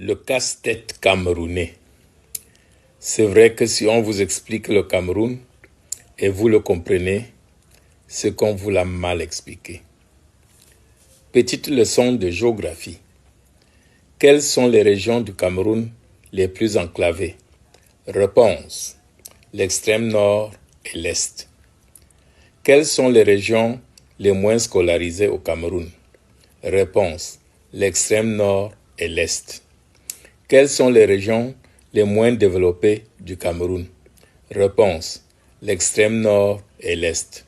Le casse-tête camerounais. C'est vrai que si on vous explique le Cameroun et vous le comprenez, c'est qu'on vous l'a mal expliqué. Petite leçon de géographie. Quelles sont les régions du Cameroun les plus enclavées? Réponse: l'extrême nord et l'est. Quelles sont les régions les moins scolarisées au Cameroun? Réponse: l'extrême nord et l'est. Quelles sont les régions les moins développées du Cameroun? Réponse: l'extrême nord et l'est.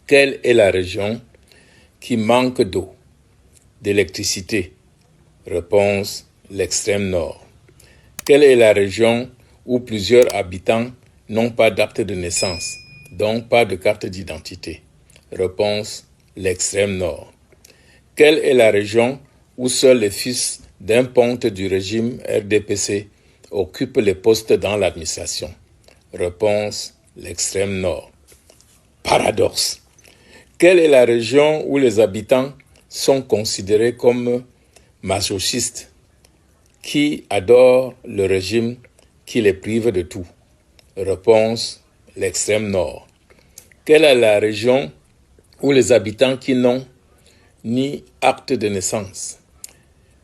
Quelle est la région qui manque d'eau, d'électricité? Réponse: l'extrême nord. Quelle est la région où plusieurs habitants n'ont pas d'acte de naissance, donc pas de carte d'identité? Réponse: l'extrême nord. Quelle est la région où seuls les fils d'un ponte du régime RDPC occupent les postes dans l'administration? Réponse: l'extrême nord. Paradoxe. Quelle est la région où les habitants sont considérés comme masochistes, qui adorent le régime qui les prive de tout? Réponse: l'extrême nord. Quelle est la région où les habitants qui n'ont ni acte de naissance,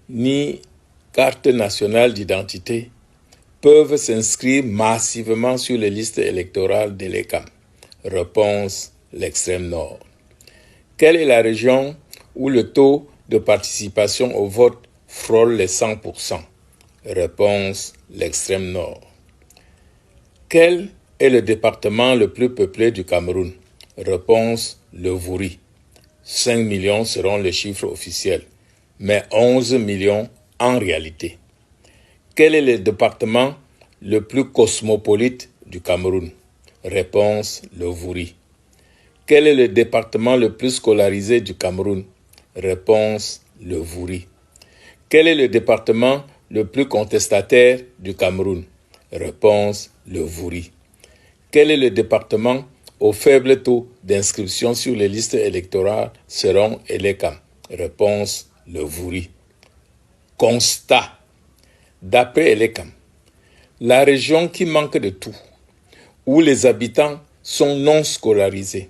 ni carte nationale d'identité peuvent s'inscrire massivement sur les listes électorales de l'ECAM? Réponse: l'extrême nord. Quelle est la région où le taux de participation au vote frôle les 100%? Réponse: l'extrême nord. Quel est le département le plus peuplé du Cameroun? Réponse: le Vouri. 5 millions seront les chiffres officiels, mais 11 millions en réalité. Quel est le département le plus cosmopolite du Cameroun? Réponse: le Vouri. Quel est le département le plus scolarisé du Cameroun? Réponse: le Vouri. Quel est le département le plus contestataire du Cameroun? Réponse: le Vouri. Quel est le département au faible taux d'inscription sur les listes électorales selon l'ECAM? Réponse: le Vouri. Constat. D'après l'ECAM, la région qui manque de tout, où les habitants sont non scolarisés,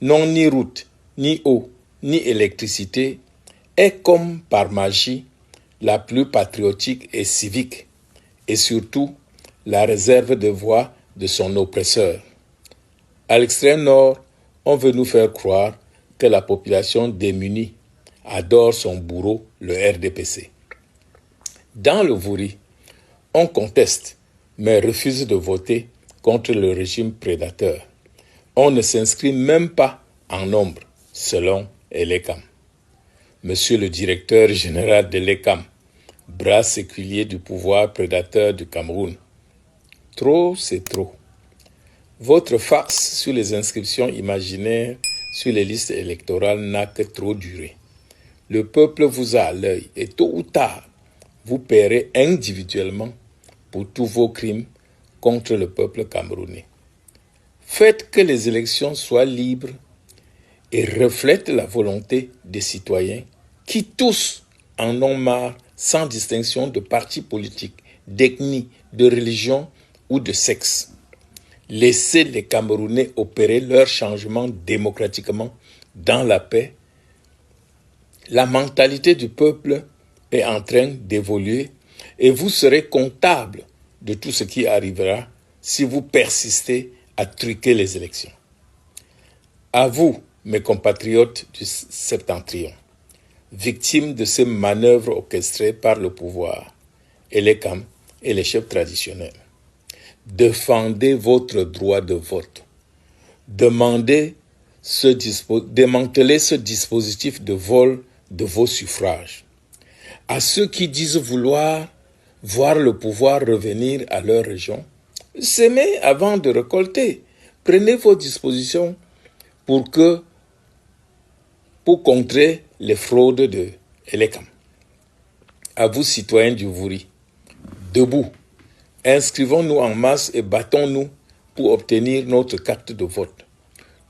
n'ont ni route, ni eau, ni électricité, est comme par magie la plus patriotique et civique, et surtout la réserve de voix de son oppresseur. À l'extrême nord, on veut nous faire croire que la population démunie adore son bourreau, le RDPC. Dans le Vouri, on conteste, mais refuse de voter contre le régime prédateur. On ne s'inscrit même pas en nombre, selon l'ECAM. Monsieur le directeur général de l'ECAM, bras séculier du pouvoir prédateur du Cameroun, trop c'est trop. Votre farce sur les inscriptions imaginaires sur les listes électorales n'a que trop duré. Le peuple vous a à l'œil et tôt ou tard, vous paierez individuellement pour tous vos crimes contre le peuple camerounais. Faites que les élections soient libres et reflètent la volonté des citoyens qui tous en ont marre, sans distinction de parti politique, d'ethnie, de religion ou de sexe. Laissez les Camerounais opérer leur changement démocratiquement dans la paix. La mentalité du peuple est en train d'évoluer et vous serez comptable de tout ce qui arrivera si vous persistez à truquer les élections. À vous, mes compatriotes du Septentrion, victimes de ces manœuvres orchestrées par le pouvoir, et les chefs traditionnels, défendez votre droit de vote. Démantelez ce dispositif de vol de vos suffrages. À ceux qui disent vouloir voir le pouvoir revenir à leur région, semez avant de récolter. Prenez vos dispositions pour contrer les fraudes de l'ECAM. À vous, citoyens du Vouri, debout, inscrivons-nous en masse et battons-nous pour obtenir notre carte de vote.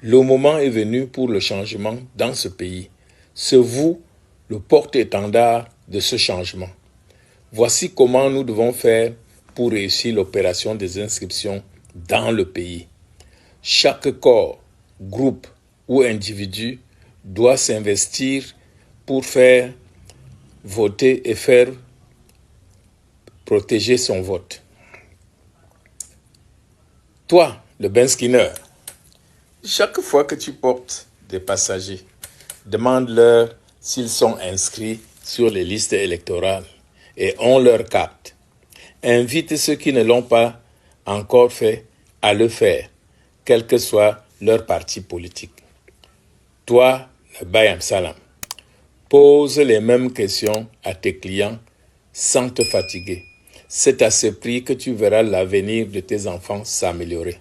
Le moment est venu pour le changement dans ce pays. C'est vous le porte-étendard de ce changement. Voici comment nous devons faire pour réussir l'opération des inscriptions dans le pays. Chaque corps, groupe ou individu doit s'investir pour faire voter et faire protéger son vote. Toi, le Ben Skinner, chaque fois que tu portes des passagers, demande-leur s'ils sont inscrits sur les listes électorales et ont leur carte. Invite ceux qui ne l'ont pas encore fait à le faire, quel que soit leur parti politique. Toi, le Bayam Salam, pose les mêmes questions à tes clients sans te fatiguer. C'est à ce prix que tu verras l'avenir de tes enfants s'améliorer.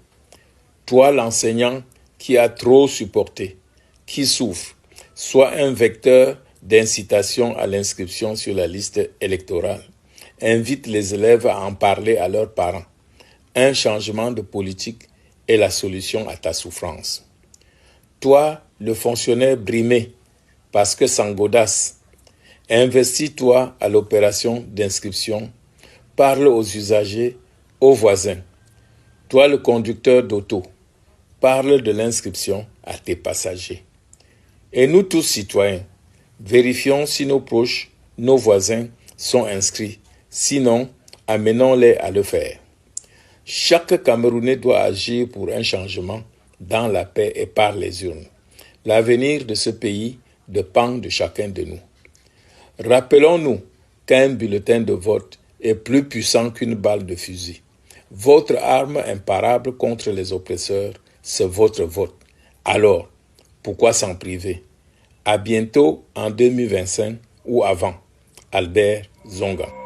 Toi, l'enseignant qui a trop supporté, qui souffre, sois un vecteur d'incitation à l'inscription sur la liste électorale. Invite les élèves à en parler à leurs parents. Un changement de politique est la solution à ta souffrance. Toi, le fonctionnaire brimé, parce que sans godasse, investis-toi à l'opération d'inscription. Parle aux usagers, aux voisins. Toi, le conducteur d'auto, parle de l'inscription à tes passagers. Et nous tous citoyens, vérifions si nos proches, nos voisins sont inscrits. Sinon, amenons-les à le faire. Chaque Camerounais doit agir pour un changement dans la paix et par les urnes. L'avenir de ce pays dépend de chacun de nous. Rappelons-nous qu'un bulletin de vote est plus puissant qu'une balle de fusil. Votre arme imparable contre les oppresseurs, c'est votre vote. Alors, pourquoi s'en priver? À bientôt en 2025 ou avant. Albert Zonga.